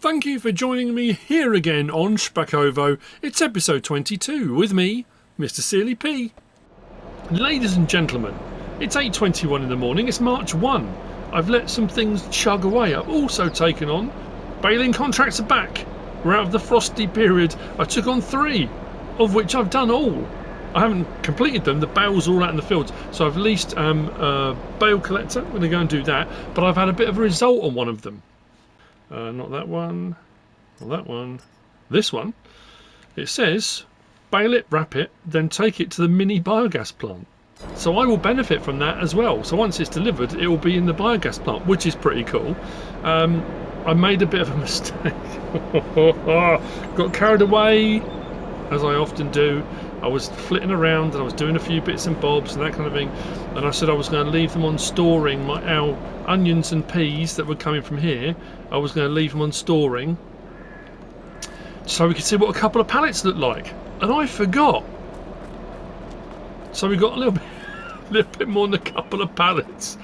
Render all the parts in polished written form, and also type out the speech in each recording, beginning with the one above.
Thank you for joining me here again on Szpakowo. It's episode 22 with me, MrSealyp. Ladies and gentlemen, it's 8:21 in the morning, it's March 1. I've let some things chug away. I've also taken on baling contracts are back. We're out of the frosty period. I took on 3, of which I've done all. I haven't completed them, the bales are all out in the fields. So I've leased a bale collector, I'm going to go and do that. But I've had a bit of a result on one of them. Not that one, not that one, this one. It says, bale it, wrap it, then take it to the mini biogas plant. So I will benefit from that as well. So once it's delivered, it will be in the biogas plant, which is pretty cool. I made a bit of a mistake. Got carried away, as I often do. I was flitting around and I was doing a few bits and bobs and that kind of thing, and I said I was going to leave them on storing our onions and peas that were coming from here. I was going to leave them on storing so we could see what a couple of pallets looked like, and I forgot. So we got a little bit more than a couple of pallets.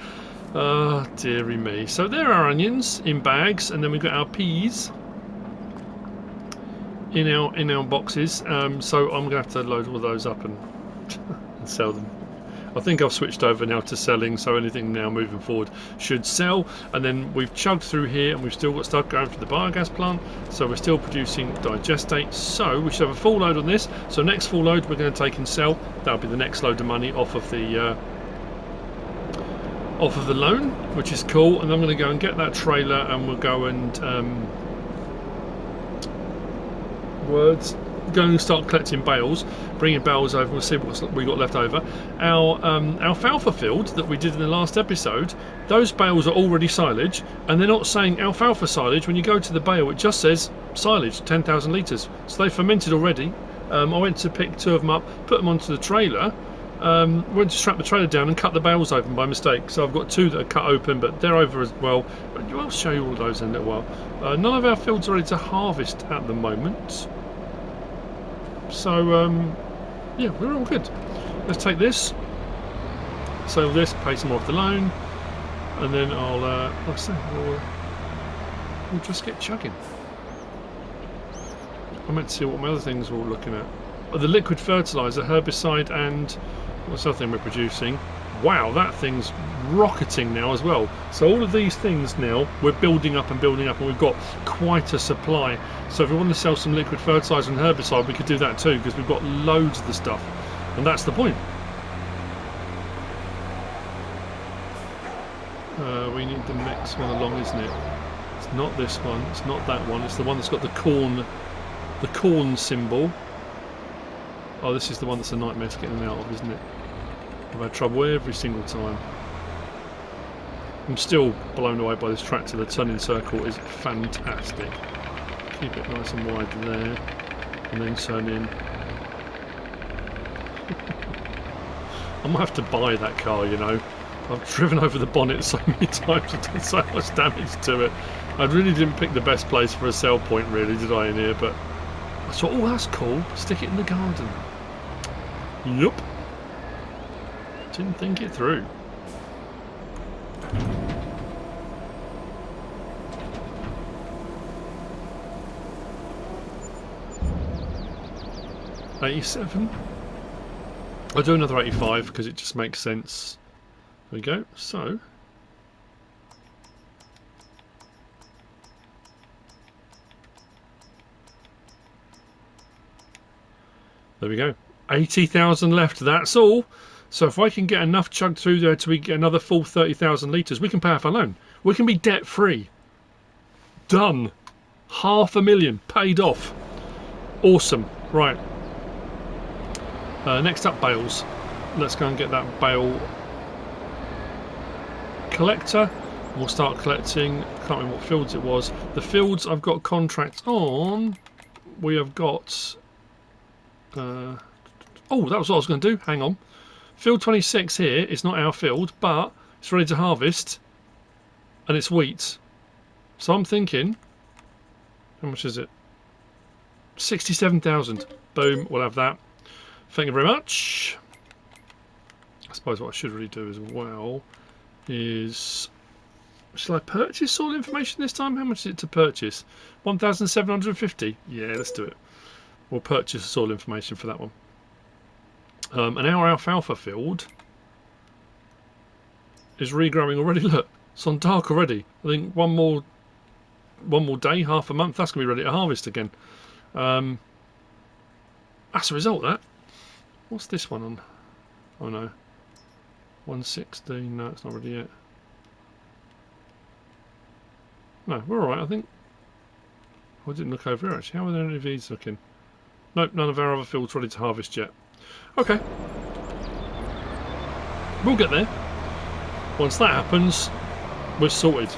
Oh dearie me. So there are onions in bags, and then we've got our peas in our boxes. So I'm gonna have to load all those up and sell them. I think I've switched over now to selling, so anything now moving forward should sell. And then we've chugged through here and we've still got stuff going to the biogas plant, so we're still producing digestate, so we should have a full load on this. So next full load we're going to take and sell. That'll be the next load of money off of the loan, which is cool. And I'm going to go and get that trailer and we'll go and go and start collecting bales, bringing bales over. We'll see what we got left over. Our alfalfa field that we did in the last episode, those bales are already silage, and they're not saying alfalfa silage. When you go to the bale, it just says silage, 10,000 litres. So they fermented already. I went to pick 2 of them up, put them onto the trailer, went to strap the trailer down and cut the bales open by mistake. So I've got 2 that are cut open, but they're over as well. I'll show you all of those in a little while. None of our fields are ready to harvest at the moment. So yeah, we're all good. Let's take this, sell this, pay some more off the loan, and then I'll like I say, we'll just get chugging. I meant to see what my other things were all looking at. Oh, the liquid fertilizer, herbicide, and what's the other thing we're producing? Wow, that thing's rocketing now as well. So all of these things now we're building up, and we've got quite a supply. So if we want to sell some liquid fertilizer and herbicide, we could do that too, because we've got loads of the stuff, and that's the point. We need the next one along, isn't it? It's not this one, it's not that one, it's the one that's got the corn symbol. Oh, this is the one that's a nightmare to get in and out of, isn't it? I've had trouble every single time. I'm still blown away by this tractor. The turning circle is fantastic. Keep it nice and wide there, and then turn in. I might have to buy that car, you know. I've driven over the bonnet so many times, I've done so much damage to it. I really didn't pick the best place for a sell point, really, did I, in here? But I thought, oh, that's cool. Stick it in the garden. Yup. Didn't think it through. $87. I'll do another 85 because it just makes sense. There we go. So there we go. 80,000 left. That's all. So if I can get enough chugged through there to get another full 30,000 litres, we can pay off our loan. We can be debt free. Done. 500,000 paid off. Awesome. Right. Next up, bales. Let's go and get that bale collector. We'll start collecting. I can't remember what fields it was. The fields I've got contracts on. We have got. Oh, that was what I was going to do. Hang on. Field 26 here is not our field, but it's ready to harvest, and it's wheat. So I'm thinking, how much is it? 67,000. Boom, we'll have that. Thank you very much. I suppose what I should really do as well is Shall I purchase soil information this time? How much is it to purchase? 1,750. Yeah, let's do it. We'll purchase soil information for that one. And our alfalfa field is regrowing already. Look, it's on dark already. I think one more day, half a month, that's going to be ready to harvest again. That's a result, that. What's this one on? Oh no. 116. No, it's not ready yet. No, we're alright, I think. I didn't look over here actually. How are any of these looking? Nope, none of our other fields ready to harvest yet. Okay. We'll get there. Once that happens, we're sorted.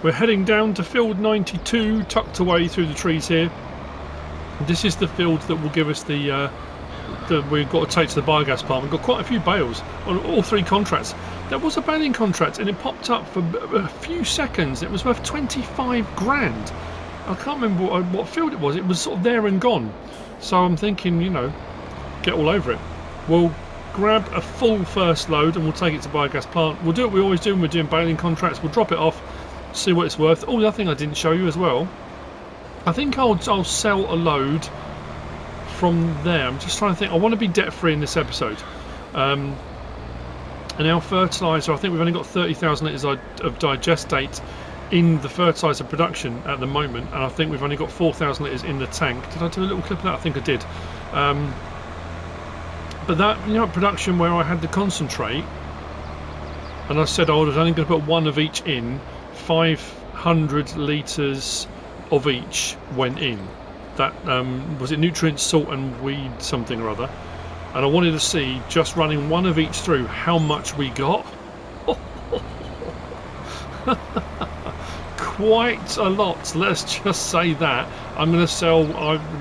We're heading down to field 92, tucked away through the trees here. This is the field that will give us the we've got to take to the biogas plant. We've got quite a few bales on all three contracts. There was a baling contract and it popped up for a few seconds. It was worth 25 grand. I can't remember what field it was. It was sort of there and gone. So I'm thinking, you know, get all over it. We'll grab a full first load and we'll take it to biogas plant. We'll do what we always do when we're doing baling contracts. We'll drop it off, see what it's worth. Oh, the other thing I didn't show you as well, I think I'll sell a load from there. I'm just trying to think. I want to be debt free in this episode. And our fertiliser, I think we've only got 30,000 litres of digestate in the fertiliser production at the moment, and I think we've only got 4,000 litres in the tank. Did I do a little clip of that? I think I did. But that, you know, production where I had the concentrate, and I said I was only going to put one of each in, 500 litres of each went in. That was it, nutrients, salt and weed something or other, and I wanted to see, just running one of each through, how much we got. Quite a lot, let's just say that. I'm going to sell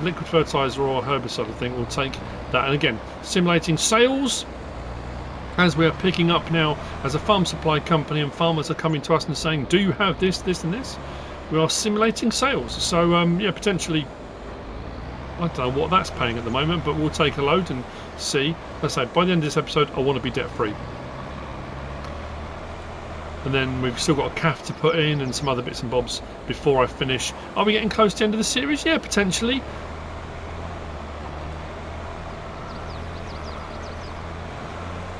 liquid fertiliser or herbicide. I think we'll take that, and again, simulating sales as we are picking up now as a farm supply company, and farmers are coming to us and saying, do you have this, this and this? We are simulating sales. So yeah, potentially, I don't know what that's paying at the moment, but we'll take a load and see. Let's say by the end of this episode I want to be debt free. And then we've still got a calf to put in and some other bits and bobs before I finish. Are we getting close to the end of the series? Yeah, potentially.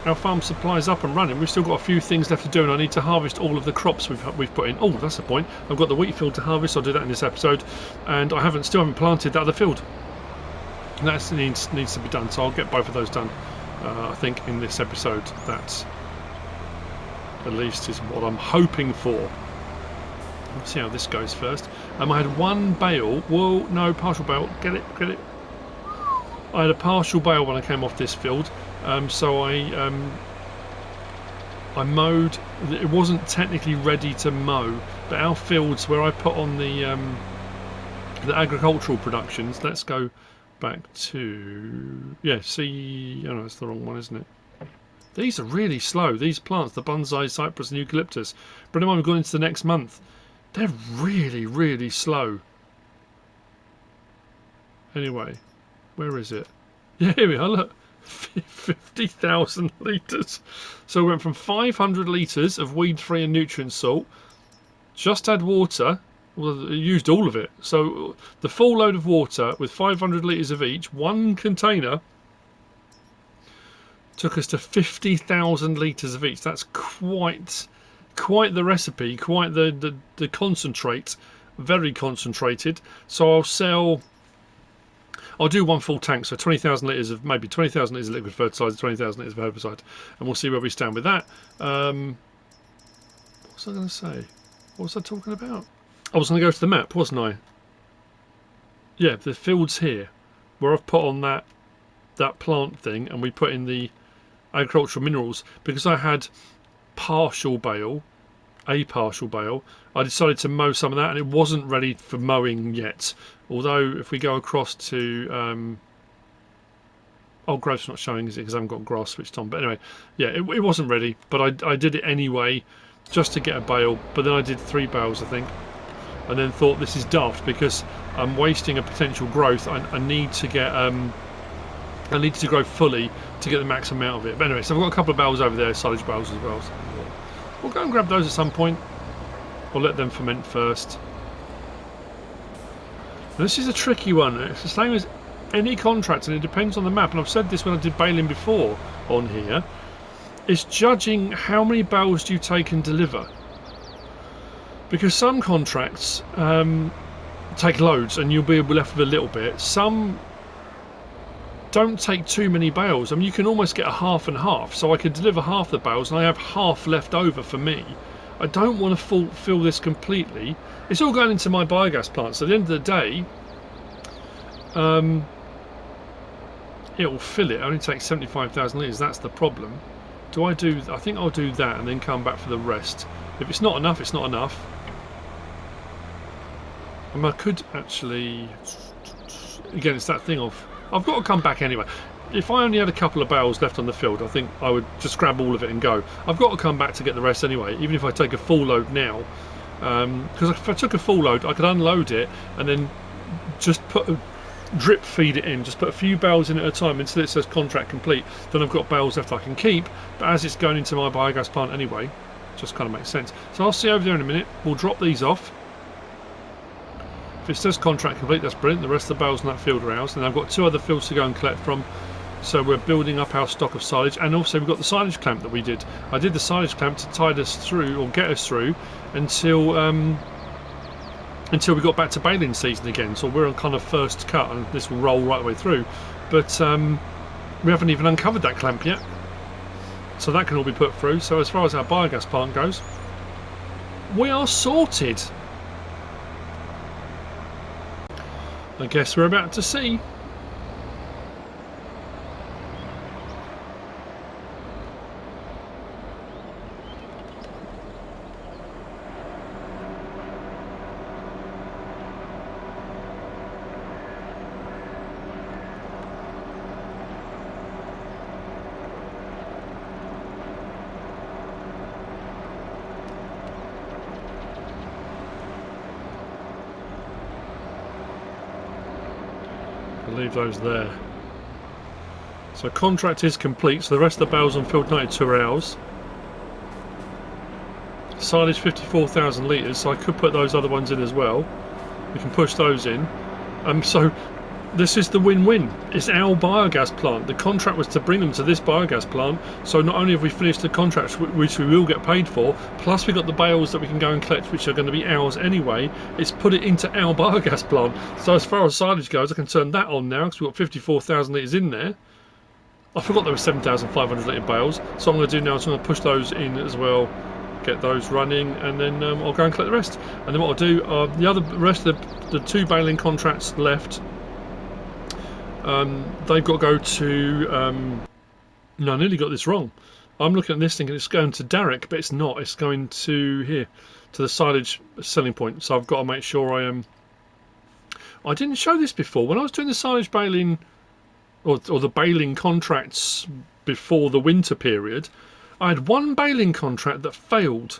Our farm supply is up and running. We've still got a few things left to do, and I need to harvest all of the crops we've put in. Oh, that's the point. I've got the wheat field to harvest. I'll do that in this episode, and I still haven't planted that other field. And that needs to be done. So I'll get both of those done. I think in this episode. That at least is what I'm hoping for. Let's see how this goes first. I had one bale. Whoa, no, partial bale. Get it. I had a partial bale when I came off this field. So I mowed. It wasn't technically ready to mow, but our fields where I put on the agricultural productions. Let's go back to see. Oh no, that's the wrong one, isn't it? These are really slow. These plants, the bonsai, cypress, and eucalyptus. But anyway, we've gone into the next month. They're really slow. Anyway, where is it? Yeah, here we are. Look. 50,000 litres. So we went from 500 litres of weed-free and nutrient salt, just had water, well, it used all of it. So the full load of water with 500 litres of each, one container, took us to 50,000 litres of each. That's quite the recipe, quite the concentrate, very concentrated. So I'll do one full tank, so 20,000 litres of, maybe 20,000 litres of liquid fertiliser, 20,000 litres of herbicide, and we'll see where we stand with that. What was I going to say? What was I talking about? I was going to go to the map, wasn't I? Yeah, the fields here, where I've put on that plant thing, and we put in the agricultural minerals, because I had a partial bale, I decided to mow some of that, and it wasn't ready for mowing yet. Although if we go across to growth's not showing, is it, because I haven't got grass switched on. But anyway, yeah, it wasn't ready, but I did it anyway just to get a bale. But then I did 3 bales, I think, and then thought this is daft because I'm wasting a potential growth. I need to get I need to grow fully to get the maximum out of it. But anyway, so I've got a couple of bales over there, silage bales as well. So we'll go and grab those at some point. We'll let them ferment first. And this is a tricky one. It's the same as any contract, and it depends on the map. And I've said this when I did Baling before on here. It's judging how many bales do you take and deliver. Because some contracts take loads and you'll be left with a little bit. Some don't take too many bales. I mean, you can almost get a half and half. So I could deliver half the bales and I have half left over for me. I don't want to fulfill this completely. It's all going into my biogas plant. So at the end of the day, it will fill it. It only takes 75,000 litres. That's the problem. I think I'll do that and then come back for the rest. If it's not enough, it's not enough. And I could actually, again, it's that thing of, I've got to come back anyway. If I only had a couple of bales left on the field, I think I would just grab all of it and go. I've got to come back to get the rest anyway, even if I take a full load now. Because if I took a full load, I could unload it and then just drip feed it in. Just put a few bales in at a time until it says contract complete. Then I've got bales left I can keep. But as it's going into my biogas plant anyway, just kind of makes sense. So I'll see you over there in a minute. We'll drop these off. If it says contract complete, that's brilliant. The rest of the bales in that field are ours. And I've got 2 other fields to go and collect from. So we're building up our stock of silage, and also we've got the silage clamp that we did. I did the silage clamp to tide us through, or get us through, until we got back to baling season again. So we're on kind of first cut, and this will roll right the way through. But we haven't even uncovered that clamp yet, so that can all be put through. So as far as our biogas plant goes, we are sorted. I guess we're about to see. leave those there. So contract is complete, so the rest of the bales on field 92 are ours. Silage 54,000 litres, so I could put those other ones in as well. We can push those in. So this is the win-win. It's our biogas plant. The contract was to bring them to this biogas plant, so not only have we finished the contract, which we will get paid for, plus we got the bales that we can go and collect, which are going to be ours anyway. It's put it into our biogas plant. So as far as silage goes, I can turn that on now because we've got 54,000 litres in there. I forgot there were 7,500 litre bales, so I'm going to do now is I'm going to push those in as well, get those running, and then I'll go and collect the rest. And then what I'll do, the rest of the 2 baling contracts left, they've got to go to. No, I nearly got this wrong. I'm looking at this thinking it's going to Derek, but it's not. It's going to here, to the silage selling point. So I've got to make sure I didn't show this before when I was doing the silage baling. Or the baling contracts before the winter period, I had one baling contract that failed,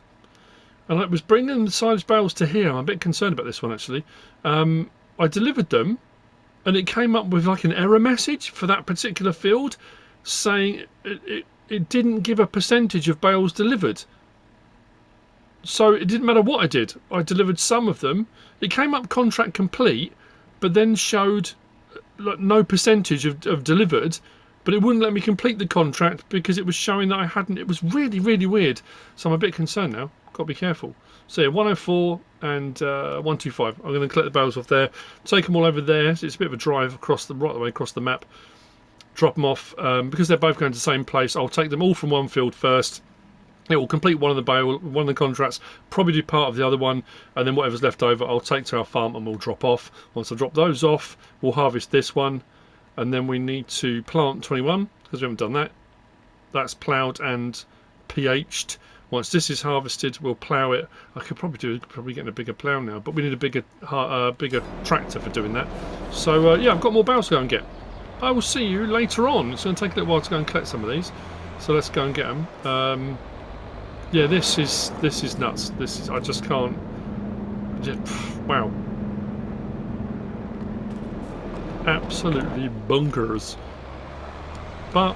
and I was bringing the silage bales to here. I'm a bit concerned about this one actually. I delivered them, and it came up with like an error message for that particular field, saying it didn't give a percentage of bales delivered. So it didn't matter what I did. I delivered some of them. It came up contract complete, but then showed like no percentage of delivered, but it wouldn't let me complete the contract because it was showing that I hadn't. It was really, really weird. So I'm a bit concerned now. Got to be careful. So yeah, 104 and 125. I'm going to collect the bales off there, take them all over there. So it's a bit of a drive across right the way across the map. Drop them off because they're both going to the same place. I'll take them all from one field first. It will complete one of the contracts, probably do part of the other one, and then whatever's left over I'll take to our farm and we'll drop off. Once I drop those off, we'll harvest this one, and then we need to plant 21 because we haven't done that. That's ploughed and pH'd. Once this is harvested, we'll plough it. I could probably get a bigger plough now, but we need a bigger tractor for doing that. So yeah, I've got more bales to go and get. I will see you later on. It's going to take a little while to go and collect some of these, so let's go and get them. Yeah, this is nuts. This is, I just can't. Wow, absolutely bonkers. But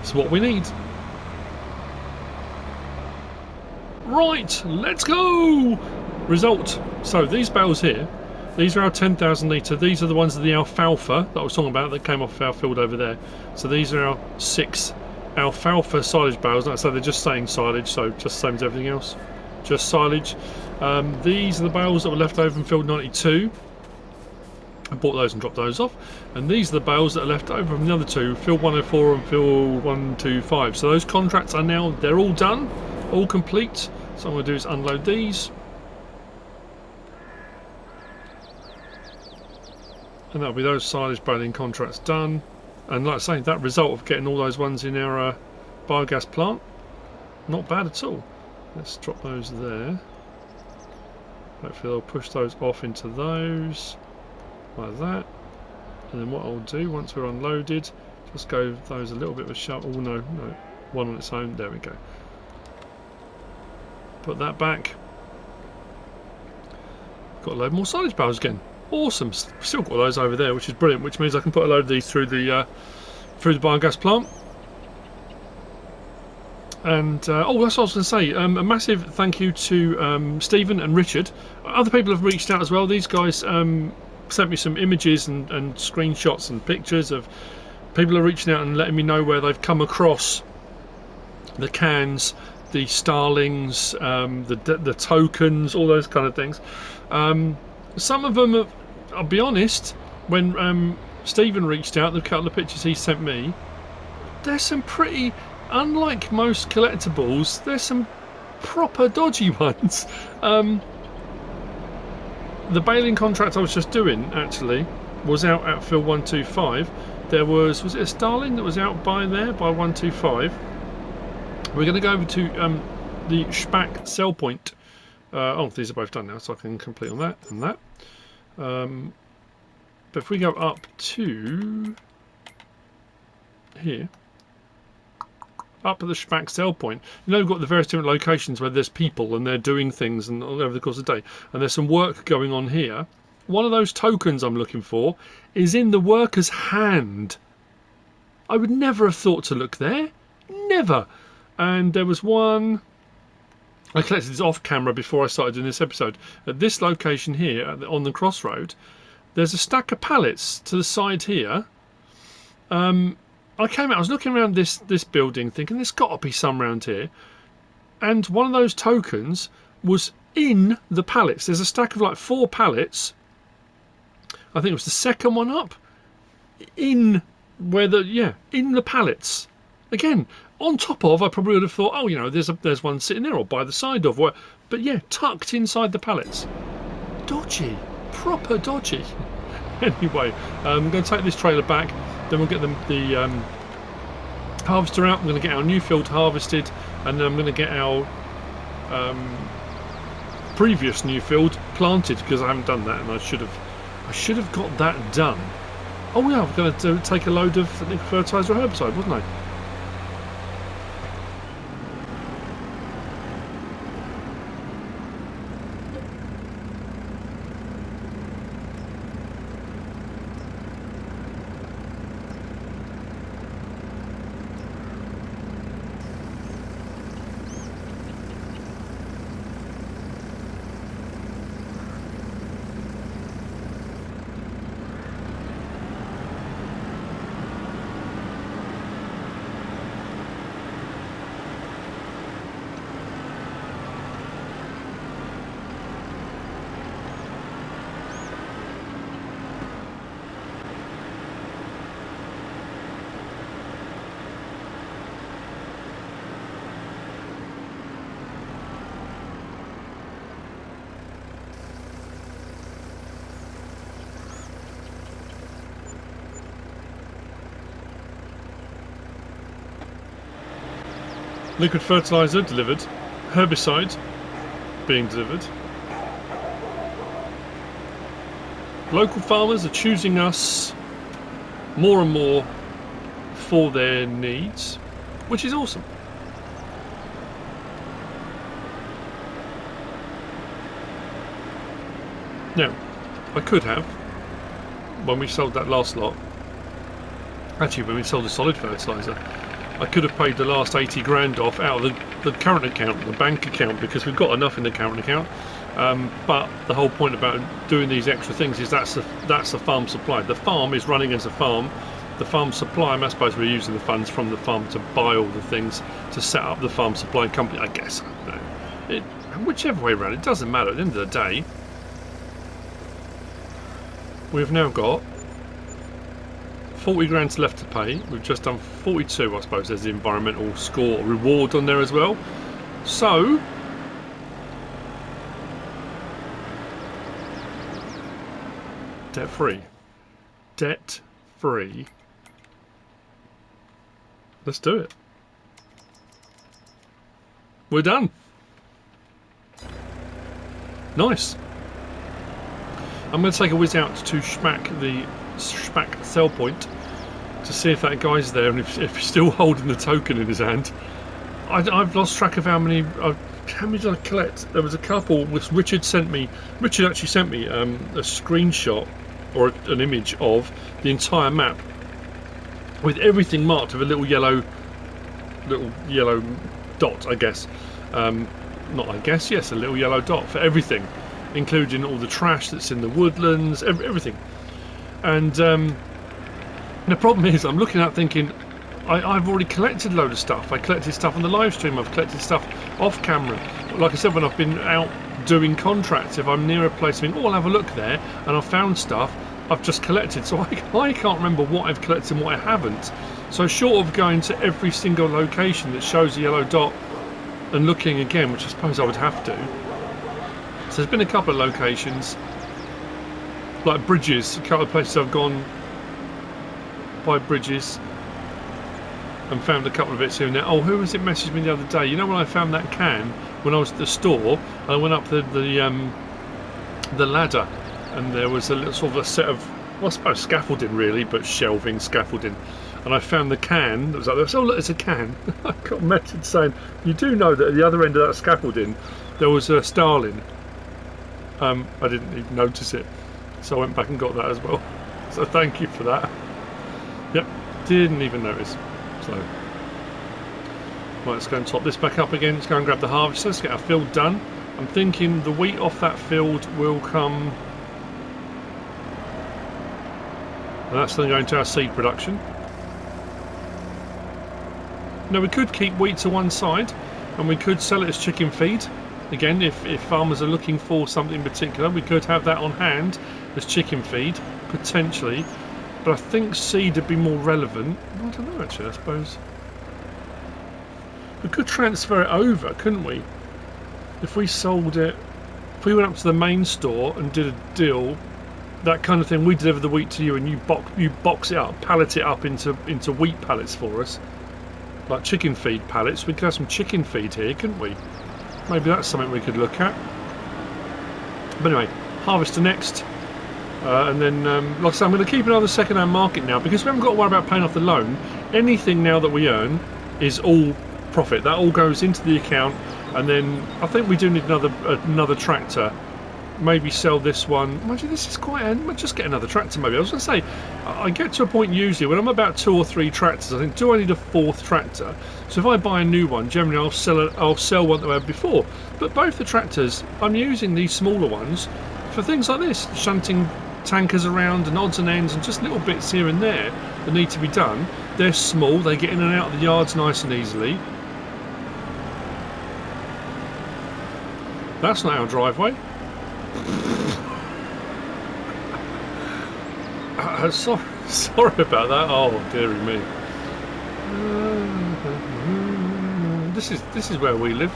it's what we need. Right, let's go. Result. So these bales here, these are our 10,000 litre. These are the ones of the alfalfa that I was talking about that came off our field over there. So these are our 6 alfalfa silage bales. Like I say, they're just saying silage, so just the same as everything else, just silage. These are the bales that were left over from field 92. I bought those and dropped those off, and these are the bales that are left over from the other 2, field 104 and field 125. So those contracts are now, they're all done, all complete. So what I'm going to do is unload these, and that'll be those silage baling contracts done. And like I say, that result of getting all those ones in our biogas plant, not bad at all. Let's drop those there. Hopefully they'll push those off into those, like that. And then what I'll do, once we're unloaded, just go those a little bit of a shove. Oh no, one on its own. There we go. Put that back. Got a load more silage bales again. Awesome. Still got those over there, which is brilliant, which means I can put a load of these through the biogas plant. And oh, that's what I was going to say. A massive thank you to Stephen and Richard. Other people have reached out as well. These guys sent me some images and screenshots and pictures of people are reaching out and letting me know where they've come across the cans, the starlings, the tokens, all those kind of things. Some of them, I'll be honest, when Stephen reached out, the couple of pictures he sent me, there's some pretty, unlike most collectibles, there's some proper dodgy ones. The baling contract I was just doing, actually, was out at field 125. There was it a starling that was out by there, by 125? We're going to go over to the Szpak sell point. Oh, these are both done now, so I can complete on that and that. But if we go up to here, up at the Szpak sell point, you know, we've got the various different locations where there's people and they're doing things and all over the course of the day, and there's some work going on here. one of those tokens I'm looking for is in the worker's hand. I would never have thought to look there. Never. And there was one... I collected this off camera before I started doing this episode. At this location here, on the crossroad, there's a stack of pallets to the side here. I came out, I was looking around this building thinking there's got to be some around here. And one of those tokens was in the pallets. There's a stack of like 4 pallets. I think it was the second one up. In the pallets. Again, on top of, I probably would have thought, oh, you know, there's one sitting there or by the side of. But yeah, tucked inside the pallets. Dodgy. Proper dodgy. Anyway, I'm going to take this trailer back. Then we'll get the harvester out. I'm going to get our new field harvested. And then I'm going to get our previous new field planted, because I haven't done that, and I should have got that done. Oh yeah, I'm going to take a load of fertiliser or herbicide, wasn't I? Liquid fertiliser delivered. Herbicide being delivered. Local farmers are choosing us more and more for their needs, which is awesome. Now, I could have, when we sold that last lot, actually when we sold the solid fertiliser, I could have paid the last 80 grand off out of the current account, the bank account, because we've got enough in the current account. But the whole point about doing these extra things is that's a farm supply. The farm is running as a farm. The farm supply, I suppose we're using the funds from the farm to buy all the things to set up the farm supply company, I guess. I don't know. Whichever way around, it doesn't matter. At the end of the day, we've now got 40 grand left to pay. We've just done 42, I suppose. There's the environmental score reward on there as well. So debt free. Let's do it. We're done. Nice. I'm going to take a whiz out to Szpak sell point to see if that guy's there and if he's still holding the token in his hand. I've lost track of how many did I collect. There was a couple which Richard actually sent me a screenshot or an image of the entire map with everything marked with a little yellow dot, I guess. Yes, a little yellow dot for everything, including all the trash that's in the woodlands, everything. And the problem is, I'm looking at thinking, I've already collected a load of stuff. I collected stuff on the live stream. I've collected stuff off camera. Like I said, when I've been out doing contracts, if I'm near a place, I think, I'll have a look there, and I've found stuff I've just collected. So I can't remember what I've collected and what I haven't. So short of going to every single location that shows a yellow dot and looking again, which I suppose I would have to. So there's been a couple of locations, like bridges, a couple of places I've gone by bridges and found a couple of bits here and there. Oh, who was it messaged me the other day? You know, when I found that can when I was at the store, and I went up the ladder, and there was a little sort of a set of, well, I suppose scaffolding really, but shelving, scaffolding, and I found the can that was like this. Oh look, it's a can. I got a message saying, you do know that at the other end of that scaffolding there was a starling. I didn't even notice it. So I went back and got that as well. So thank you for that. Yep, didn't even notice. So, right, let's go and top this back up again. Let's go and grab the harvester. Let's get our field done. I'm thinking the wheat off that field will come... And that's then going to our seed production. Now we could keep wheat to one side and we could sell it as chicken feed. Again, if farmers are looking for something in particular, we could have that on hand as chicken feed, potentially. But I think seed would be more relevant. I don't know actually, I suppose. We could transfer it over, couldn't we? If we sold it, if we went up to the main store and did a deal, that kind of thing, we deliver the wheat to you and you box it up, pallet it up into wheat pallets for us. Like chicken feed pallets. We could have some chicken feed here, couldn't we? Maybe that's something we could look at. But anyway, harvester next. And then, like I say, I'm going to keep another second-hand market now because we haven't got to worry about paying off the loan. Anything now that we earn is all profit. That all goes into the account. And then I think we do need another tractor. Maybe sell this one. Imagine this is quite... just get another tractor maybe. I was going to say, I get to a point usually when I'm about 2 or 3 tractors, I think, do I need a 4th tractor? So if I buy a new one, generally I'll sell one that I had before. But both the tractors, I'm using these smaller ones for things like this, shunting tankers around and odds and ends and just little bits here and there that need to be done. They're small, they get in and out of the yards nice and easily. That's not our driveway. Sorry about that. Oh dearie me. This is where we live.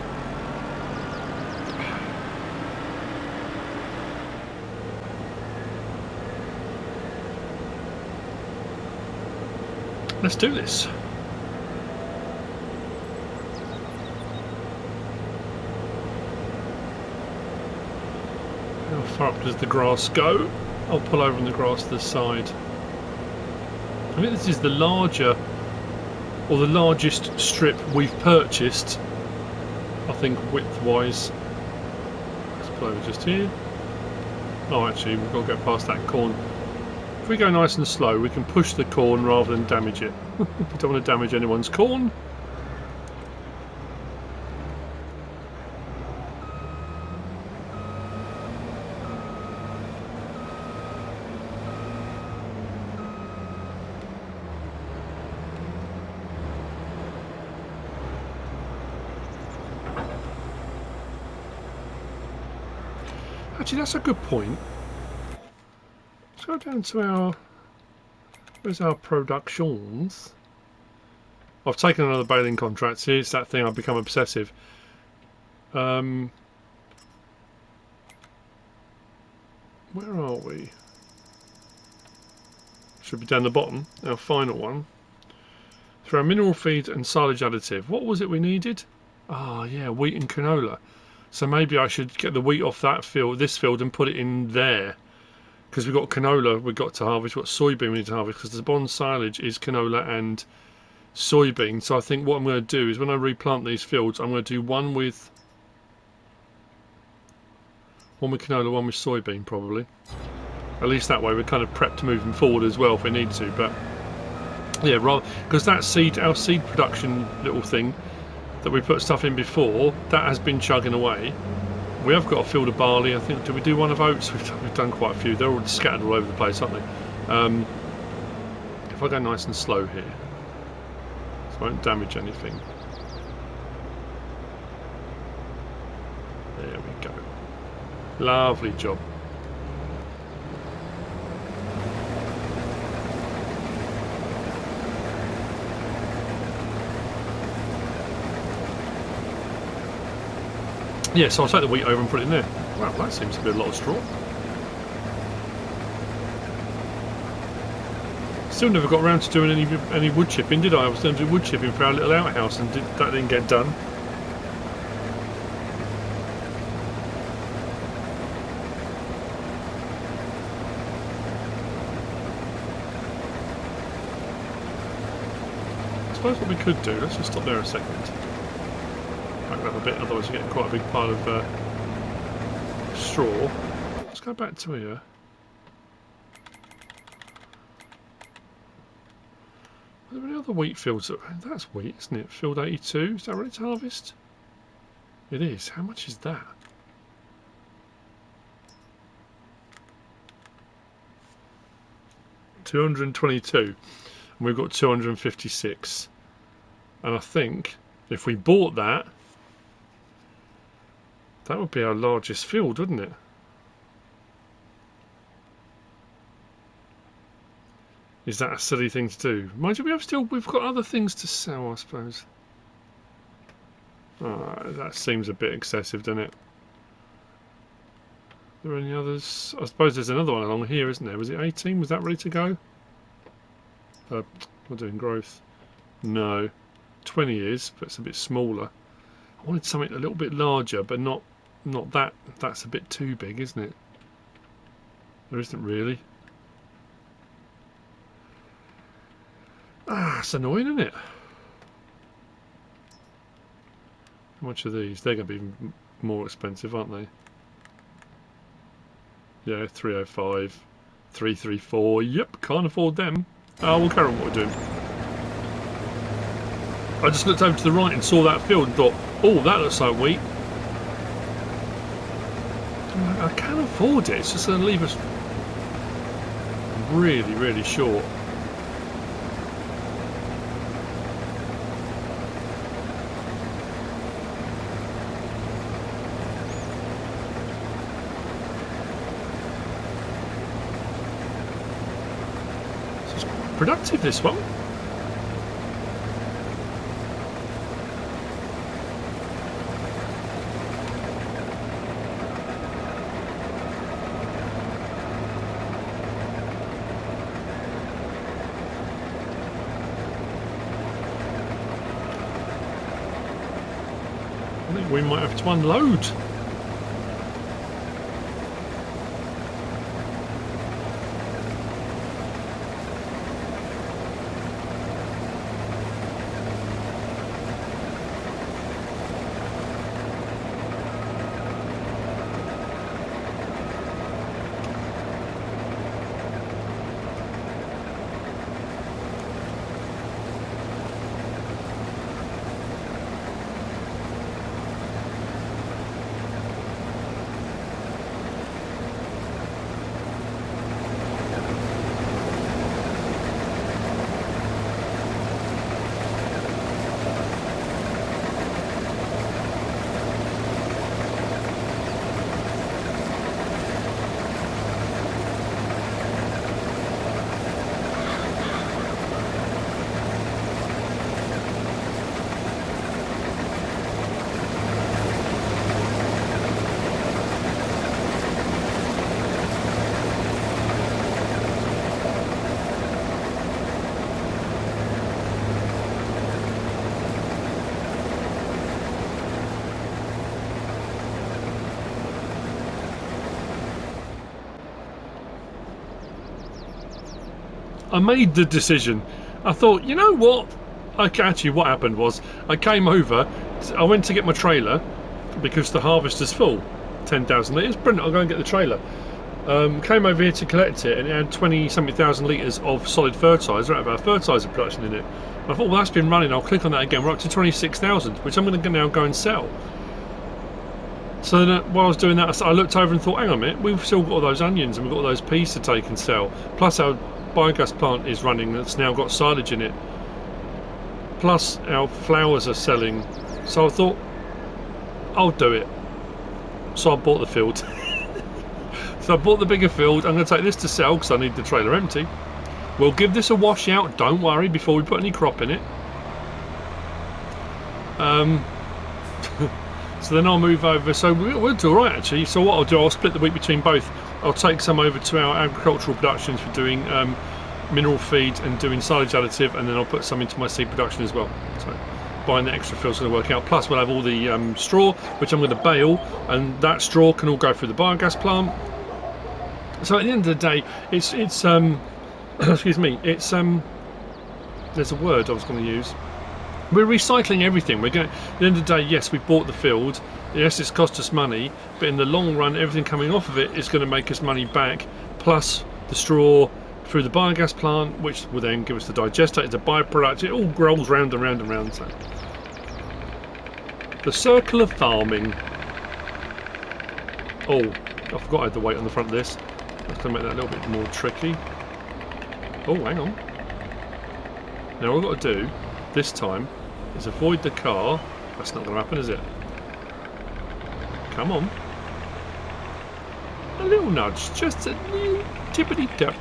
Let's do this. How far up does the grass go? I'll pull over on the grass to the side. I think this is the larger, or the largest strip we've purchased, I think width-wise. Let's pull over just here. Oh, actually, we've got to go past that corn. If we go nice and slow, we can push the corn rather than damage it. We don't want to damage anyone's corn. Actually, that's a good point. Let's go down to our... Where's our productions? I've taken another baling contract. See, it's that thing, I've become obsessive. Where are we? Should be down the bottom, our final one. For our mineral feed and silage additive. What was it we needed? Ah, yeah, wheat and canola. So maybe I should get the wheat off that field, this field, and put it in there. Because we've got canola we've got to harvest, we've got soybean we need to harvest, because the bond silage is canola and soybean. So I think what I'm going to do is when I replant these fields, I'm going to do one with canola, one with soybean probably. At least that way we're kind of prepped moving forward as well if we need to. But yeah, rather because that seed, our seed production little thing that we put stuff in before, that has been chugging away. We have got a field of barley. I think, did we do one of oats? We've done quite a few. They're all scattered all over the place, aren't they? If I go nice and slow here, so I won't damage anything. There we go. Lovely job. Yeah, so I'll take the wheat over and put it in there. Wow, that seems to be a lot of straw. Still never got around to doing any wood chipping, did I? I was going to do wood chipping for our little outhouse and that didn't get done. I suppose what we could do, let's just stop there a second. Back up a bit, otherwise you're getting quite a big pile of straw. Let's go back to here. Are there any other wheat fields? That's wheat, isn't it? Field 82. Is that ready to harvest? It is. How much is that? $222, and we've got 256. And I think if we bought that, that would be our largest field, wouldn't it? Is that a silly thing to do? Mind you, we've got other things to sell, I suppose. Oh, that seems a bit excessive, doesn't it? Are there any others? I suppose there's another one along here, isn't there? Was it 18? Was that ready to go? We're doing growth. No. 20 is, but it's a bit smaller. I wanted something a little bit larger, but not that. That's a bit too big, isn't it? There isn't really. Ah, it's annoying, isn't it? How much are these? They're going to be more expensive, aren't they? Yeah, 305, 334. Yep, can't afford them. We'll carry on what we're doing. I just looked over to the right and saw that field and thought, oh, that looks like wheat. I can afford it. It's just going to leave us really, really short. Productive, this one. I think we might have to unload. I made the decision. I thought, you know what? Actually, what happened was I came over. I went to get my trailer because the harvester's full, 10,000 litres. Brilliant. I'll go and get the trailer. Came over here to collect it, and it had 20-something thousand litres of solid fertiliser out of our fertiliser production in it. And I thought, well, that's been running. I'll click on that again. We're up to 26,000, which I'm going to now go and sell. So then, while I was doing that, I looked over and thought, hang on a minute, we've still got all those onions and we've got all those peas to take and sell. Plus our biogas plant is running, that's now got silage in it. Plus our flowers are selling. So I thought, I'll do it. So I bought the field. So I bought the bigger field. I'm going to take this to sell because I need the trailer empty. We'll give this a wash out, don't worry, before we put any crop in it. So then I'll move over. So we'll do alright actually. So what I'll do, I'll split the wheat between both. I'll take some over to our agricultural productions for doing mineral feed and doing silage additive, and then I'll put some into my seed production as well. So buying the extra field's going to work out. Plus we'll have all the straw, which I'm going to bale, and that straw can all go through the biogas plant. So at the end of the day, it's excuse me, it's there's a word I was going to use. We're recycling everything. We're going. At the end of the day, yes, we bought the field. Yes, it's cost us money, but in the long run, everything coming off of it is going to make us money back. Plus the straw, through the biogas plant, which will then give us the digester. It's a byproduct. It all rolls round and round and round. So the circle of farming. Oh, I forgot I had the weight on the front of this. That's going to make that a little bit more tricky. Oh, hang on. Now all I've got to do this time is avoid the car. That's not going to happen, is it? Come on. A little nudge, just a little tippity tap.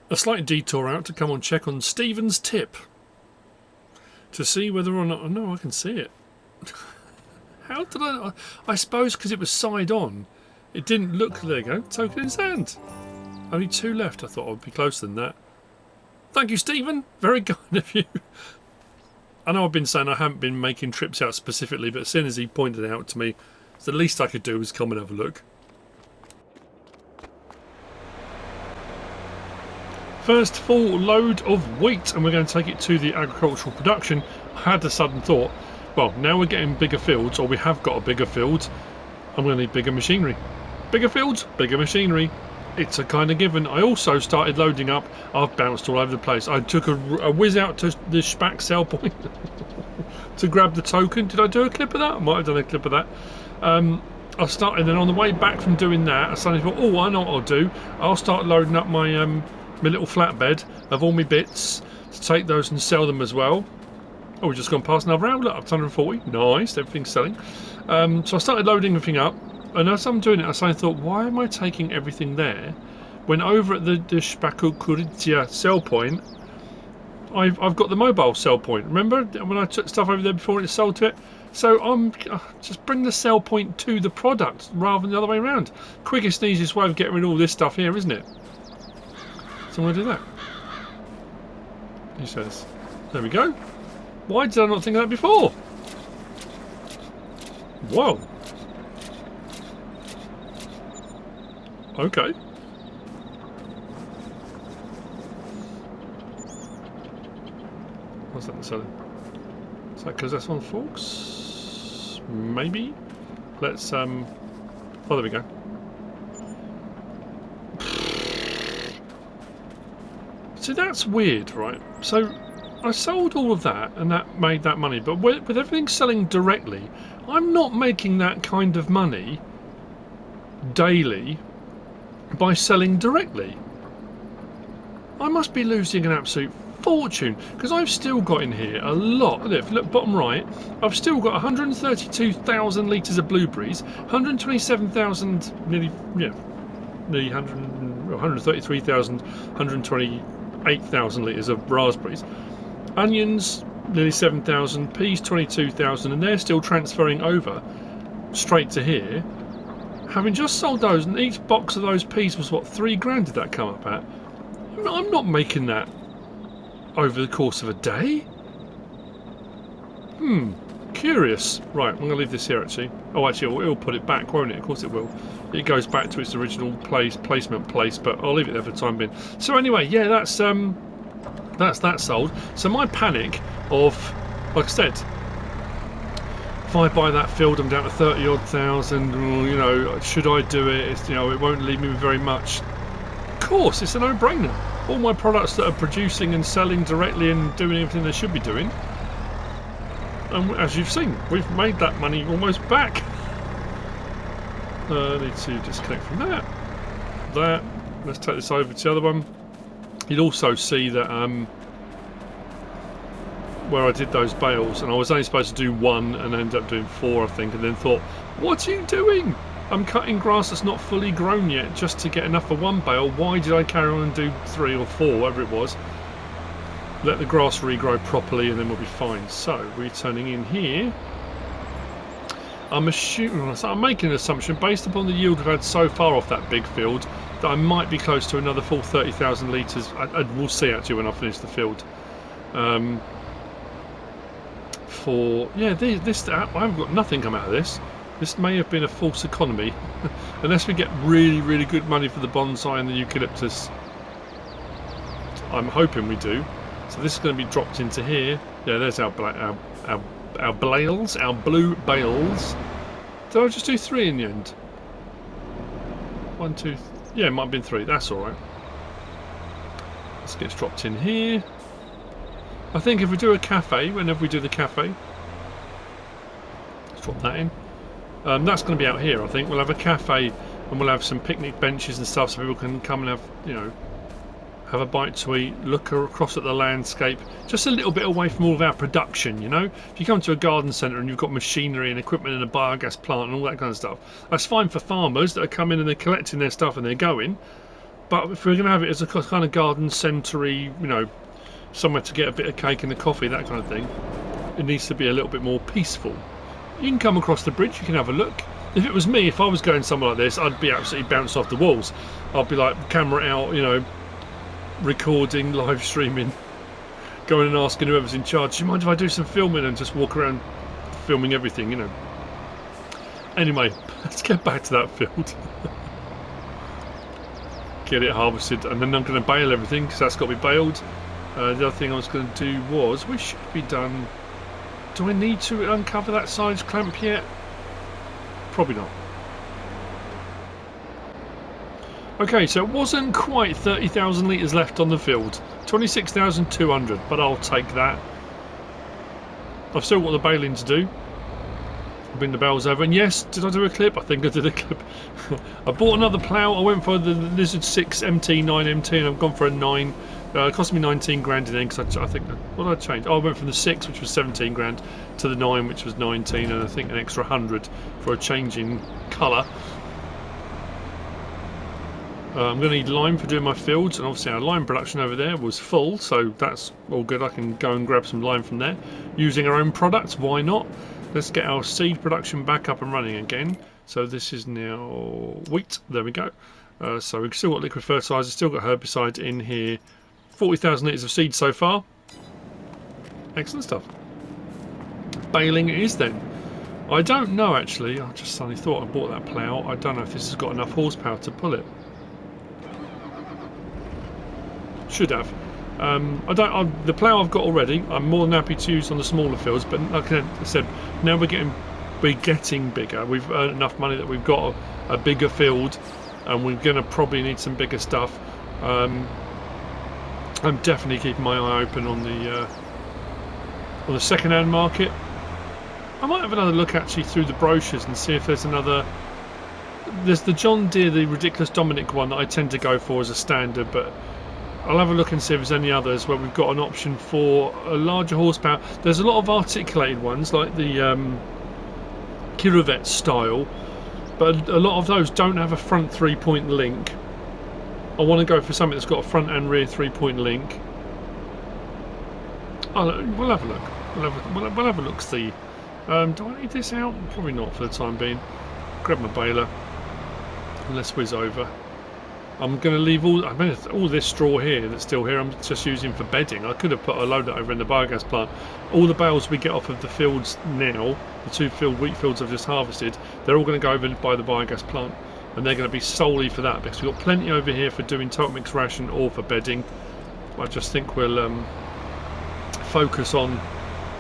A slight detour out to come and check on Stephen's tip to see whether or not. Oh, no, I can see it. How did I suppose because it was side on, it didn't look. There you go, token in his hand. Only 2 left. I thought I'd be closer than that. Thank you, Stephen. Very kind of you. I know I've been saying I haven't been making trips out specifically, but as soon as he pointed it out to me, the least I could do was come and have a look. First full load of wheat, and we're going to take it to the agricultural production. I had a sudden thought, well, now we're getting bigger fields, or we have got a bigger field, I'm going to need bigger machinery. Bigger fields, bigger machinery. It's a kind of given. I also started loading up. I've bounced all over the place. I took a whiz out to the Szpak sell point to grab the token. Did I do a clip of that? I might have done a clip of that. I started, and then on the way back from doing that, I suddenly thought, oh, I know what I'll do. I'll start loading up my my little flatbed of all my bits to take those and sell them as well. Oh, we've just gone past another outlet up to 140. Nice, everything's selling. So I started loading everything up, and as I'm doing it, I suddenly thought, why am I taking everything there when over at the Szpakowo sell point, I've got the mobile sell point. Remember when I took stuff over there before and it sold to it? So I'm just bring the sell point to the product rather than the other way around. Quickest and easiest way of getting rid of all this stuff here, isn't it? So I'm going to do that. He says, there we go. Why did I not think of that before? Whoa. Okay. What's that selling? Is that because that's on forks? Maybe. Let's oh, there we go. So that's weird, right? So I sold all of that and that made that money, but with everything selling directly, I'm not making that kind of money daily by selling directly. I must be losing an absolute fortune, because I've still got in here a lot. Look, bottom right, I've still got 132,000 litres of blueberries, 127,000, nearly 133,000, 128,000 litres of raspberries, Onions, nearly 7,000. Peas, 22,000, and they're still transferring over straight to here. Having just sold those, and each box of those peas was what, £3 did that come up at? I'm not making that over the course of a day. Curious. Right, I'm going to leave this here actually. Oh, actually, it'll put it back, won't it? Of course it will. It goes back to its original placement place, but I'll leave it there for the time being. So anyway, yeah, that's that sold. So my panic of, like I said, if I buy that field, I'm down to 30 odd thousand. You know, should I do it? It's, you know, it won't leave me with very much. Of course, it's a no-brainer. All my products that are producing and selling directly and doing everything they should be doing. And as you've seen, we've made that money almost back. I need to disconnect from that. Let's take this over to the other one. You'd also see that where I did those bales, and I was only supposed to do one and ended up doing 4, I think, and then thought, what are you doing? I'm cutting grass that's not fully grown yet just to get enough for one bale. Why did I carry on and do 3 or 4, whatever it was? Let the grass regrow properly and then we'll be fine. So we're turning in here. I'm making an assumption based upon the yield we've had so far off that big field that I might be close to another full 30,000 litres. We'll see actually when I finish the field. I haven't got nothing come out of this. This may have been a false economy, unless we get really, really good money for the bonsai and the eucalyptus. I'm hoping we do. So this is going to be dropped into here. Yeah, there's our bales, our blue bales. Did I just do 3 in the end? 1, 2. Yeah, it might have been 3. That's all right. This gets dropped in here. I think if we do a cafe, whenever we do the cafe, let's drop that in. That's going to be out here, I think. We'll have a cafe and we'll have some picnic benches and stuff so people can come and have, you know, have a bite to eat, look across at the landscape, just a little bit away from all of our production, you know. If you come to a garden centre and you've got machinery and equipment and a biogas plant and all that kind of stuff, that's fine for farmers that are coming and they're collecting their stuff and they're going. But if we're going to have it as a kind of garden centre-y, you know, somewhere to get a bit of cake and a coffee, that kind of thing, it needs to be a little bit more peaceful. You can come across the bridge, you can have a look. If it was me, if I was going somewhere like this, I'd be absolutely bounced off the walls. I'd be like, camera out, you know, recording, live streaming, going and asking whoever's in charge, do you mind if I do some filming, and just walk around filming everything, you know. Anyway, let's get back to that field. Get it harvested, and then I'm going to bale everything because that's got to be baled. The other thing I was going to do was, we should be done. Do I need to uncover that sides clamp yet? Probably not. Okay, so it wasn't quite 30,000 litres left on the field. 26,200, but I'll take that. I've still got the baling to do. I'll bring the bales over. And yes, did I do a clip? I think I did a clip. I bought another plough. I went for the Lizard 6 MT, 9 MT, and I've gone for a 9. It cost me 19 grand in the end, because I think, what did I change? Oh, I went from the 6, which was 17 grand, to the 9, which was 19, and I think an extra 100 for a change in colour. I'm going to need lime for doing my fields, and obviously our lime production over there was full, so that's all good. I can go and grab some lime from there. Using our own products, why not? Let's get our seed production back up and running again. So this is now wheat, there we go. So we've still got liquid fertiliser, still got herbicide in here. 40,000 litres of seed so far. Excellent stuff. Baling it is then. I don't know actually, I just suddenly thought I bought that plough. I don't know if this has got enough horsepower to pull it. Should have. The plough I've got already, I'm more than happy to use on the smaller fields, but like I said, now we're getting bigger. We've earned enough money that we've got a bigger field, and we're going to probably need some bigger stuff. I'm definitely keeping my eye open on the second-hand market. I might have another look actually through the brochures and see if there's another. There's the John Deere, the ridiculous Dominic one that I tend to go for as a standard, but I'll have a look and see if there's any others where we've got an option for a larger horsepower. There's a lot of articulated ones like the Kirovet style, but a lot of those don't have a front 3-point link. I want to go for something that's got a front and rear 3-point link. We'll have a look. We'll have a look. See. Do I need this out? Probably not for the time being. Grab my baler. And let's whiz over. I'm going to leave all this straw here that's still here. I'm just using for bedding. I could have put a load over in the biogas plant. All the bales we get off of the fields now, the 2 wheat fields I've just harvested, they're all going to go over by the biogas plant, and they're going to be solely for that because we've got plenty over here for doing total mix ration or for bedding. I just think we'll focus on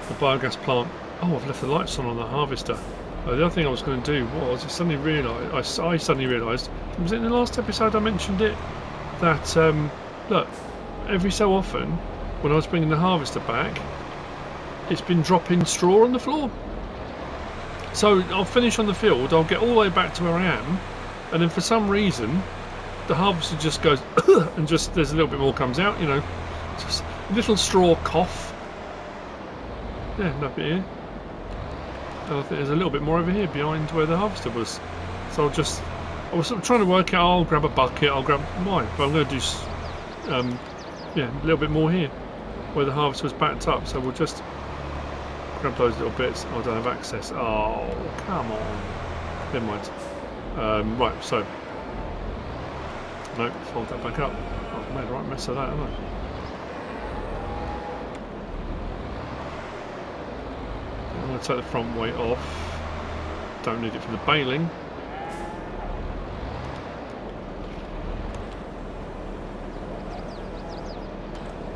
the biogas plant. Oh, I've left the lights on the harvester. The other thing I was going to do was I suddenly realised, was it in the last episode I mentioned it, that look, every so often when I was bringing the harvester back, it's been dropping straw on the floor. So I'll finish on the field, I'll get all the way back to where I am, and then for some reason the harvester just goes and just there's a little bit more comes out, you know, just a little straw cough. Yeah, nothing here. I think there's a little bit more over here behind where the harvester was. So I was sort of trying to work out, I'll grab a bucket, I'll grab mine, but I'm going to do, yeah, a little bit more here where the harvester was backed up. So we'll just grab those little bits. Oh, I don't have access. Oh, come on. Never mind. Right, so. No, fold that back up. Oh, I made a right mess of that, haven't I? I'm going to take the front weight off. Don't need it for the baling.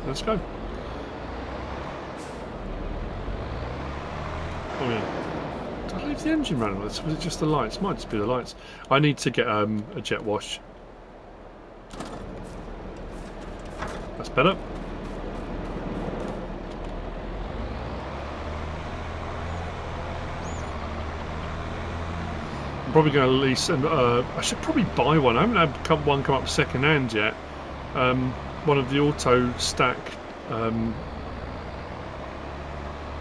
Let's go. Oh yeah. Did I leave the engine running? Was it just the lights? Might just be the lights. I need to get a jet wash. That's better. I'm probably going to lease, and I should probably buy one. I haven't had one come up second hand yet. One of the auto stack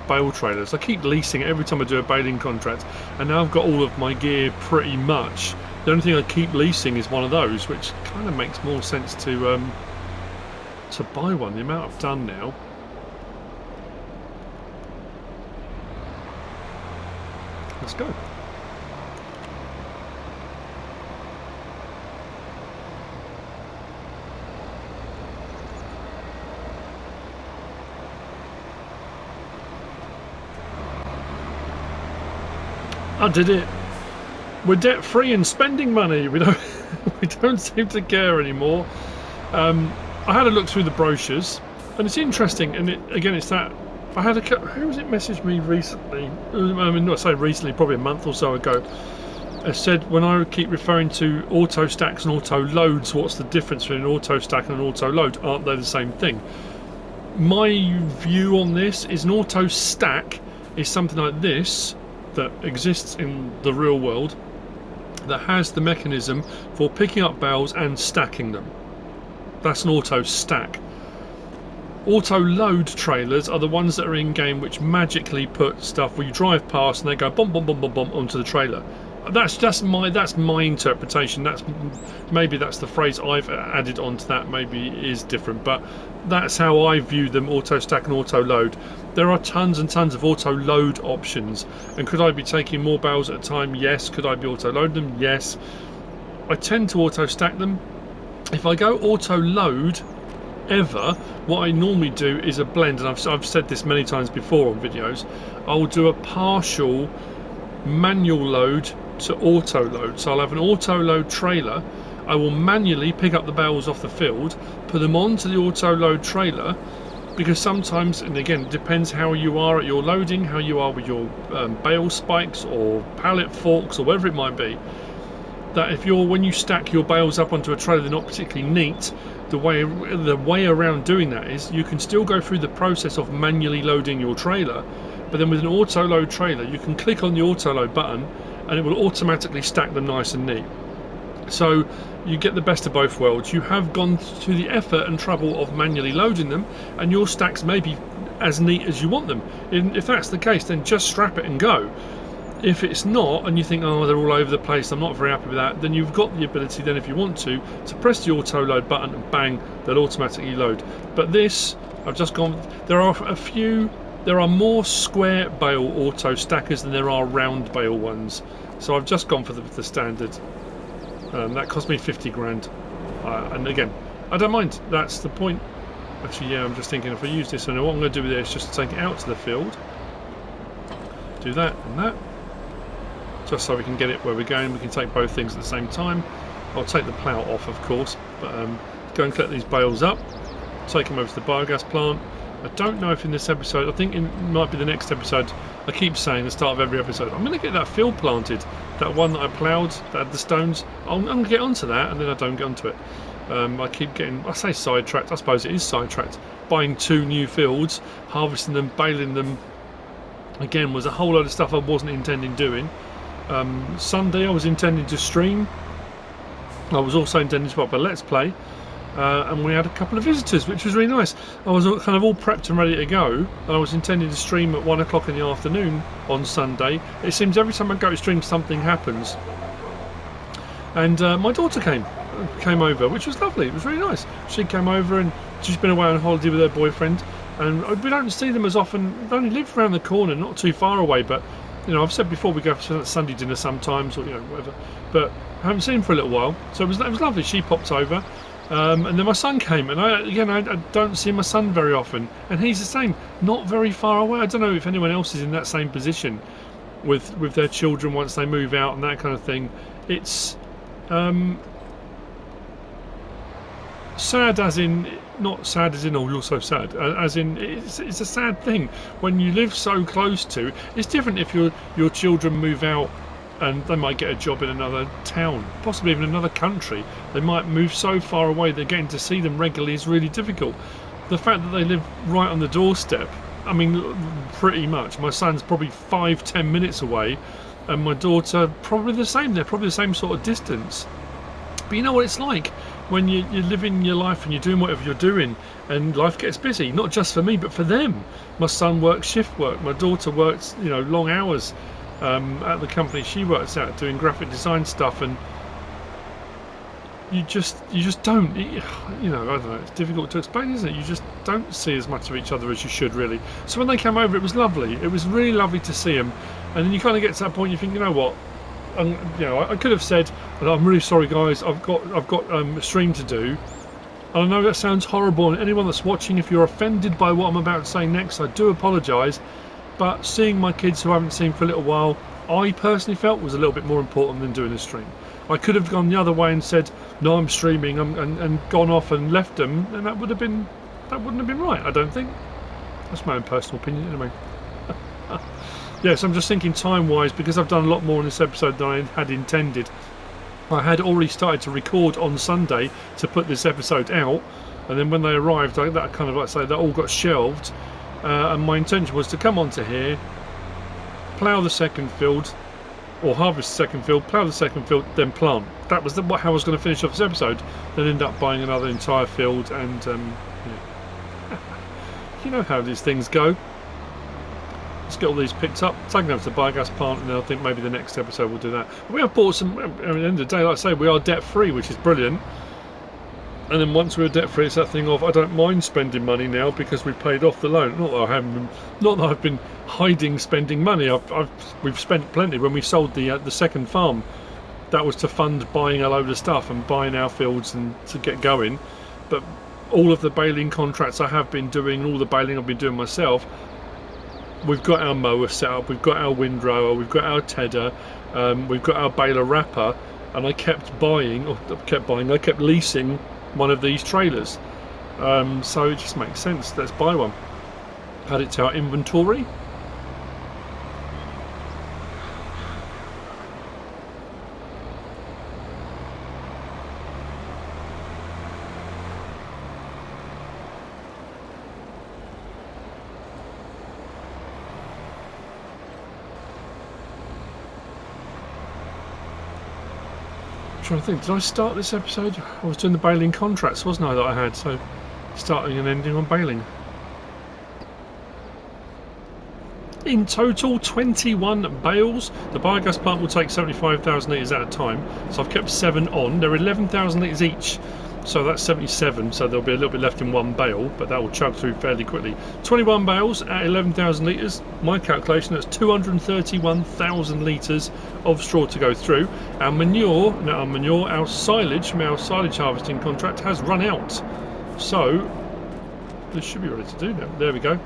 bale trailers. I keep leasing it every time I do a baling contract, and now I've got all of my gear pretty much. The only thing I keep leasing is one of those, which kind of makes more sense to buy one. The amount I've done now. Let's go. I did it. We're debt free and spending money. We don't seem to care anymore. I had a look through the brochures, and it's interesting. And it's that I had who was it messaged me recently? I mean, not say recently, probably a month or so ago. It said when I keep referring to auto stacks and auto loads, what's the difference between an auto stack and an auto load? Aren't they the same thing? My view on this is an auto stack is something like this that exists in the real world that has the mechanism for picking up bales and stacking them. That's an auto stack. Auto load trailers are the ones that are in game which magically put stuff where you drive past and they go bomb bomb bomb bomb bomb onto the trailer. That's my interpretation. Maybe that's the phrase I've added onto that. Maybe it is different, but that's how I view them: auto stack and auto load. There are tons and tons of auto load options, and could I be taking more bales at a time? Yes. Could I be auto load them? Yes. I tend to auto stack them. If I go auto load what I normally do is a blend, and I've said this many times before on videos. I'll do a partial manual load to auto load. So I'll have an auto load trailer. I will manually pick up the bales off the field, put them onto the auto load trailer, because sometimes, and again, it depends how you are at your loading, how you are with your bale spikes or pallet forks or whatever it might be, that when you stack your bales up onto a trailer, they're not particularly neat. The way around doing that is you can still go through the process of manually loading your trailer, but then with an auto load trailer you can click on the auto load button and it will automatically stack them nice and neat. So you get the best of both worlds. You have gone to the effort and trouble of manually loading them, and your stacks may be as neat as you want them. If that's the case, then just strap it and go. If it's not, and you think, oh, they're all over the place, I'm not very happy with that, then you've got the ability then, if you want to press the auto load button and bang, they'll automatically load. But this, I've just gone, there are more square bale auto stackers than there are round bale ones. So I've just gone for the standard. That cost me 50 grand. And again, I don't mind, that's the point. Actually, yeah, I'm just thinking if I use this, and what I'm going to do with it is just take it out to the field. Do that and that. Just so we can get it where we're going. We can take both things at the same time. I'll take the plough off, of course, but go and collect these bales up, take them over to the biogas plant. I don't know if in this episode, I think it might be the next episode, I keep saying at the start of every episode, I'm going to get that field planted, that one that I ploughed, that had the stones. I'm going to get onto that, and then I don't get onto it. I keep getting, I say sidetracked, I suppose it is sidetracked. Buying 2 new fields, harvesting them, baling them, again, was a whole load of stuff I wasn't intending doing. Sunday I was intending to stream. I was also intending to put up a Let's Play, and we had a couple of visitors, which was really nice. I was kind of all prepped and ready to go, and I was intending to stream at 1 o'clock in the afternoon on Sunday. It seems every time I go to stream something happens, and my daughter came over, which was lovely. It was really nice. She came over, and she's been away on holiday with her boyfriend, and we don't see them as often. They only live around the corner, not too far away, but you know, I've said before we go for Sunday dinner sometimes, or you know, whatever. But I haven't seen him for a little while, so it was lovely. She popped over, and then my son came, and I don't see my son very often, and he's the same, not very far away. I don't know if anyone else is in that same position with their children once they move out and that kind of thing. It's sad as in, not sad as in, oh, you're so sad, as in it's a sad thing when you live so close to. It's different if your children move out and they might get a job in another town, possibly even another country. They might move so far away that getting to see them regularly is really difficult. The fact that they live right on the doorstep, I mean, pretty much. My son's probably 5-10 minutes away, and my daughter probably the same. They're probably the same sort of distance. But you know what it's like when you're living your life and you're doing whatever you're doing, and life gets busy, not just for me but for them. My son works shift work, my daughter works, you know, long hours at the company she works at doing graphic design stuff, and you just don't, you know, I don't know, it's difficult to explain, isn't it? You just don't see as much of each other as you should, really. So when they came over, it was lovely. It was really lovely to see them, and then you kind of get to that point, you think, you know what, you know, I could have said, I'm really sorry guys, I've got a stream to do. And I know that sounds horrible, and anyone that's watching, if you're offended by what I'm about to say next, I do apologise. But seeing my kids who I haven't seen for a little while, I personally felt was a little bit more important than doing a stream. I could have gone the other way and said, no, I'm streaming, and gone off and left them, and that wouldn't have been right, I don't think. That's my own personal opinion anyway. Yes, I'm just thinking time-wise, because I've done a lot more in this episode than I had intended. I had already started to record on Sunday to put this episode out, and then when they arrived, that kind of, like I say, that all got shelved, and my intention was to come onto here, plough the second field, or harvest the second field, plough the second field, then plant. That was how I was going to finish off this episode, then end up buying another entire field, and yeah. You know how these things go. Let's get all these picked up, take them over to the biogas plant, and then I think maybe the next episode we'll do that. But we have bought some, at the end of the day, like I say, we are debt free, which is brilliant. And then once we're debt free, it's that thing of, I don't mind spending money now because we've paid off the loan. Not that I've been hiding spending money. We've spent plenty. When we sold the second farm, that was to fund buying a load of stuff and buying our fields and to get going. But all of the baling contracts I have been doing, all the baling I've been doing myself, we've got our mower set up, we've got our windrower, we've got our tedder, we've got our baler wrapper, and I kept leasing one of these trailers. So it just makes sense, let's buy one. Add it to our inventory. Trying to think, did I start this episode? I was doing the baling contracts, wasn't I, that I had, so starting and ending on baling. In total, 21 bales. The biogas plant will take 75,000 litres at a time, so I've kept 7 on. They're 11,000 litres each, so that's 77, so there'll be a little bit left in one bale, but that will chug through fairly quickly. 21 bales at 11,000 litres. My calculation, that's 231,000 litres of straw to go through. Our manure, our silage from our silage harvesting contract has run out, so this should be ready to do now. There we go.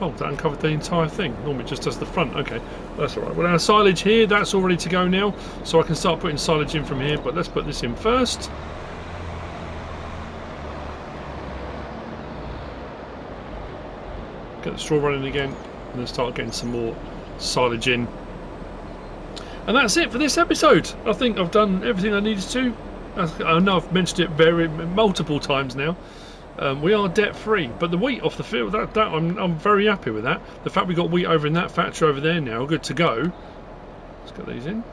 Oh, that uncovered the entire thing. Normally it just does the front. Okay, that's all right. Well, our silage here, that's all ready to go now, so I can start putting silage in from here, but let's put this in first. Get the straw running again, and then start getting some more silage in. And that's it for this episode. I think I've done everything I needed to. I know I've mentioned it multiple times now. We are debt free, but the wheat off the field, I'm very happy with that. The fact we got wheat over in that factory over there now, good to go. Let's get these in.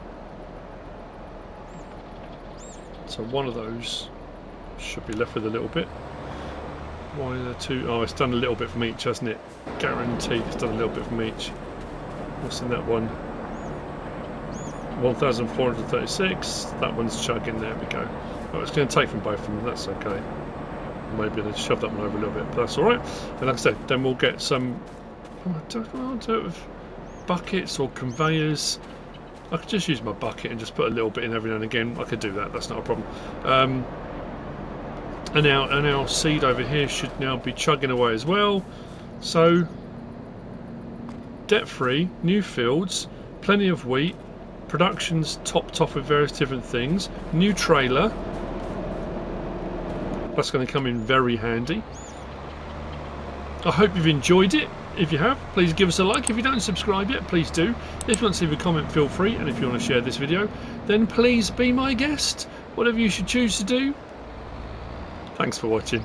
So one of those should be left with a little bit. Why are there two? Oh, it's done a little bit from each, hasn't it? Guaranteed it's done a little bit from each. What's in that one? 1,436. That one's chugging. There we go. Oh, it's going to take from both of them. That's okay. Maybe they shove that one over a little bit, but that's all right. And like I said, then we'll get some. I'll do it with buckets or conveyors. I could just use my bucket and just put a little bit in every now and again. I could do that. That's not a problem. And our seed over here should now be chugging away as well. So debt-free, new fields, plenty of wheat, production's topped off with various different things, new trailer. That's going to come in very handy. I hope you've enjoyed it. If you have, please give us a like. If you don't subscribe yet, please do. If you want to leave a comment, feel free. And if you want to share this video, then please be my guest. Whatever you should choose to do. Thanks for watching.